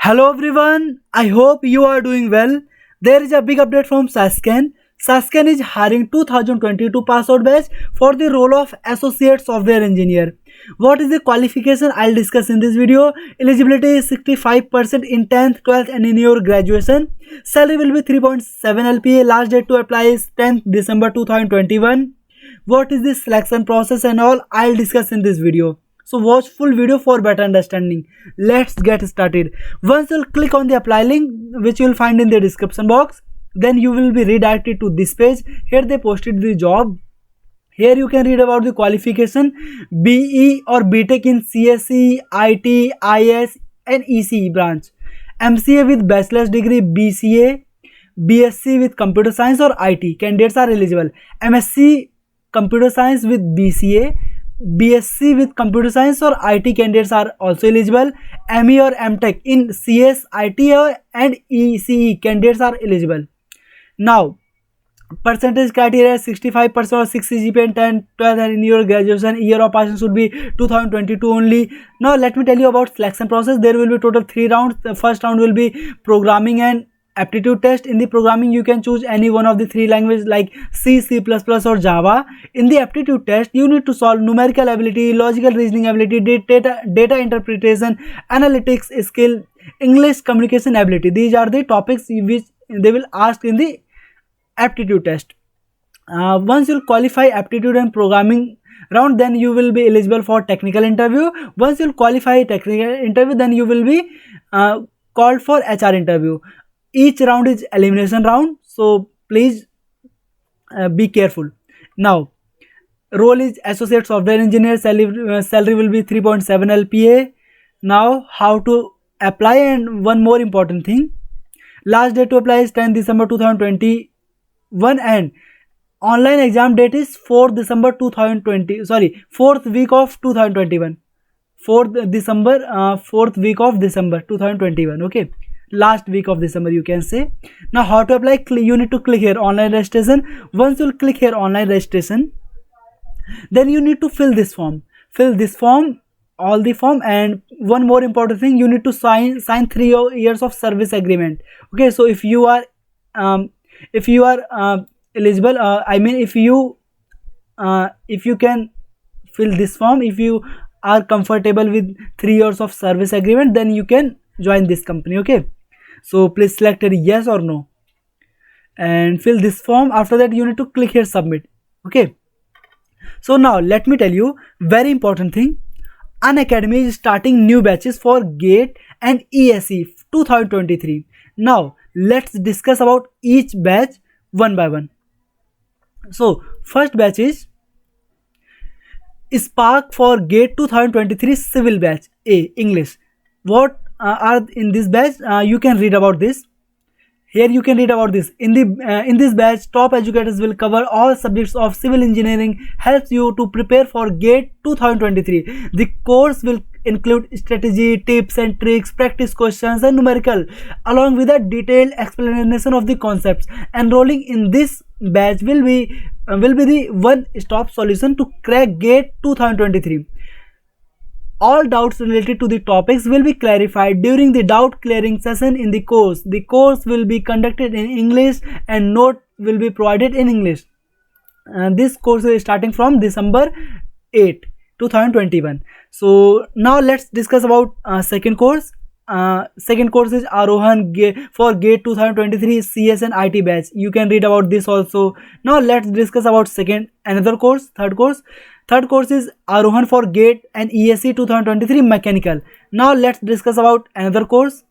Hello everyone, I hope you are doing well. There is a big update from Sasken. Sasken is hiring 2022 pass out batch for the role of Associate Software Engineer. What is the qualification? I'll discuss in this video. Eligibility is 65% in 10th, 12th and in your graduation. Salary will be 3.7 LPA. Last date to apply is 10th December 2021. What is the selection process and all? I'll discuss in this video. So watch full video for better understanding. Let's get started. Once you'll click on the apply link, which you'll find in the description box, then you will be redirected to this page. Here they posted the job. Here you can read about the qualification: BE or BTech in CSE, IT, IS and ECE branch, MCA with bachelor's degree, BCA, BSc with computer science or IT candidates are eligible. MSc computer science with BCA, BSc with computer science or IT candidates are also eligible. ME or MTech in CS, IT and ECE candidates are eligible. Now, percentage criteria: 65% or 6 CGPA in 10, 12 and in your graduation. Year of passing should be 2022 only. Now, let me tell you about selection process. There will be total 3 rounds. The first round will be programming and aptitude test. In the programming, you can choose any one of the 3 languages like C, C++ or Java. In the aptitude test, you need to solve numerical ability, logical reasoning ability, data interpretation, analytics skill, English communication ability. These are the topics which they will ask in the aptitude test. Once you qualify aptitude and programming round, then you will be eligible for technical interview. Once you qualify technical interview, then you will be called for HR interview. Each round is elimination round, so please be careful. Now, role is Associate Software Engineer. Salary will be 3.7 LPA. Now, how to apply, and one more important thing: last date to apply is 10 December 2021 and online exam date is 4th December 2020. Sorry, 4th week of 2021. 4th week of December 2021. Okay. Last week of December, you can say. Now, how to apply? You need to click here online registration. Once you click here online registration, then you need to fill this form, all the form. And one more important thing, you need to sign 3 years of service agreement. Okay, so if you are eligible, I mean if you can fill this form, if you are comfortable with 3 years of service agreement, then you can join this company. Okay, so please select a yes or no and fill this form. After that, you need to click here submit. Okay, so now let me tell you very important thing. Unacademy is starting new batches for GATE and ESE 2023. Now let's discuss about each batch one by one. So first batch is Spark for GATE 2023 civil batch A English. What are in this batch? You can read about this. Here you can read about this. In this batch, top educators will cover all subjects of civil engineering, helps you to prepare for GATE 2023. The course will include strategy, tips and tricks, practice questions and numerical, along with a detailed explanation of the concepts. Enrolling in this batch will be the one-stop solution to crack GATE 2023. All doubts related to the topics will be clarified during the doubt clearing session in the course. The course will be conducted in English and note will be provided in English. This course is starting from December 8, 2021. So now let's discuss about second course. Second course is Arohan for GATE 2023 CS and IT batch. You can read about this also. Now let's discuss about third course is Arohan for GATE and ESE 2023 mechanical. Now let's discuss about another course.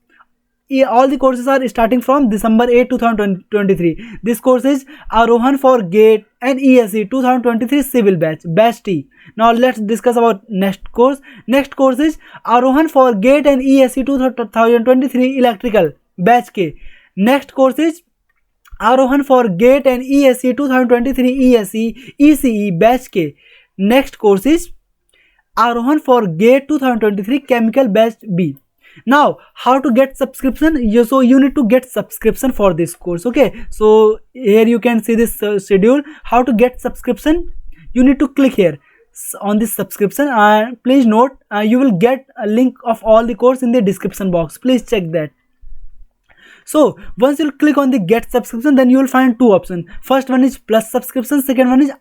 All the courses are starting from December 8, 2023. This course is Arohan for GATE and ESE 2023 civil batch T. Now let's discuss about next course. Next course is Arohan for GATE and ESE 2023 electrical batch K. Next course is Arohan for GATE and ESE 2023 ECE batch K. Next course is Arohan for GATE 2023 chemical batch B. Now, how to get subscription? So you need to get subscription for this course. Okay, so here you can see this schedule. How to get subscription? You need to click here on this subscription. Please note, you will get a link of all the course in the description box. Please check that. So once you click on the get subscription, then you will find two options. First one is plus subscription, second one is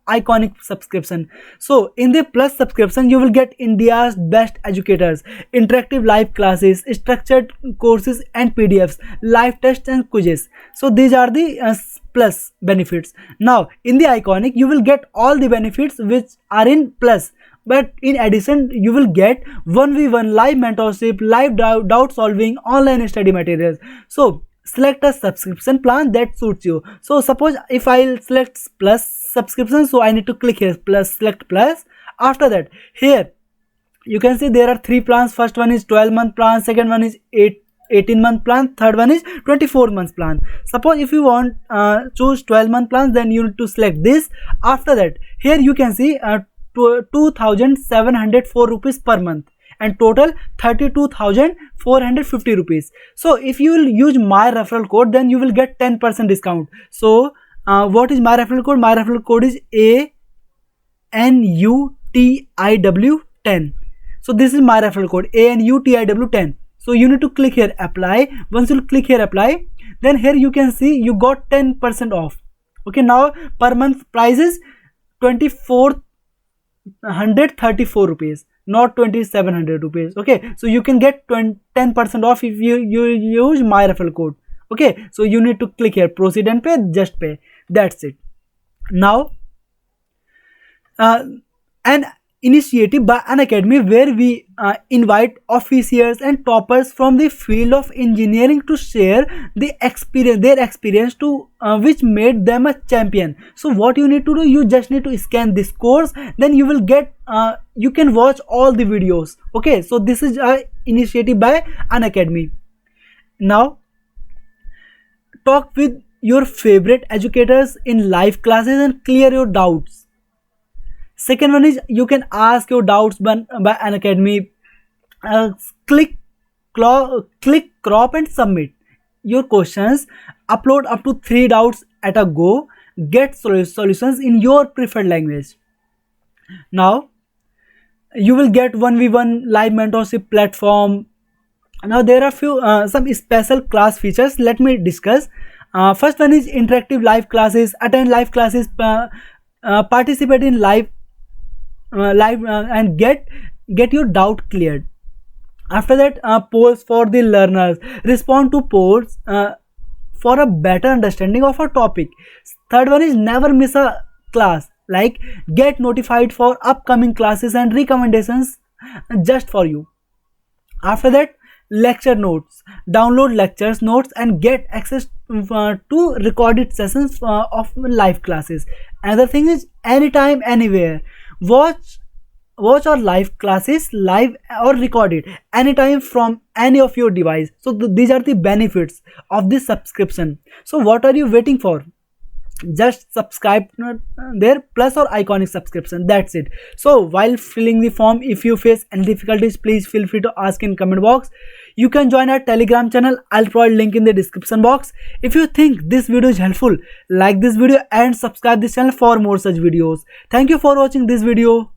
iconic subscription. So in the plus subscription, you will get India's best educators, interactive live classes, structured courses and PDFs, live tests and quizzes. So these are the plus benefits. Now in the iconic, you will get all the benefits which are in plus, but in addition you will get 1v1 live mentorship, live doubt solving, online study materials. So select a subscription plan that suits you. So suppose if I'll select plus subscription, so I need to click here plus, select plus. After that, here you can see there are three plans. First one is 12-month plan, second one is 18-month plan, third one is 24-month plan. Suppose if you want choose 12-month plans, then you need to select this. After that, here you can see 2,704 rupees per month and total 32,450 rupees. So if you will use my referral code, then you will get 10% discount. So what is my referral code? My referral code is ANUTIW10. So this is my referral code, ANUTIW10. So you need to click here apply. Once you click here apply, then here you can see you got 10% off. Okay, now per month price is 2,434 rupees, not 2,700 rupees. Okay, so you can get 10% off if you use my referral code. Okay, so you need to click here proceed and pay, just pay. That's it. Now an initiative by Unacademy where we invite officials and toppers from the field of engineering to share their experience to which made them a champion. So what you need to do, you just need to scan this course, then you will get you can watch all the videos. Okay, so this is a initiative by Unacademy. Now talk with your favorite educators in live classes and clear your doubts. Second one is you can ask your doubts by Unacademy. Click, crop and submit your questions. Upload up to 3 doubts at a go. Get solutions in your preferred language. Now you will get 1v1 live mentorship platform. Now there are some special class features. Let me discuss. First one is interactive live classes. Attend live classes, participate in live and get your doubt cleared. After that, polls for the learners. Respond to polls for a better understanding of a topic. Third one is never miss a class. Like get notified for upcoming classes and recommendations just for you. After that, lecture notes. Download lectures notes and get access to recorded sessions of live classes. Another thing is anytime, anywhere. Watch our live classes live or recorded anytime from any of your device. So these are the benefits of this subscription. So what are you waiting for? Just subscribe there, plus or iconic subscription. That's it. So while filling the form, if you face any difficulties, please feel free to ask in comment box. You can join our Telegram channel. I'll provide link in the description box. If you think this video is helpful, like this video and subscribe this channel for more such videos. Thank you for watching this video.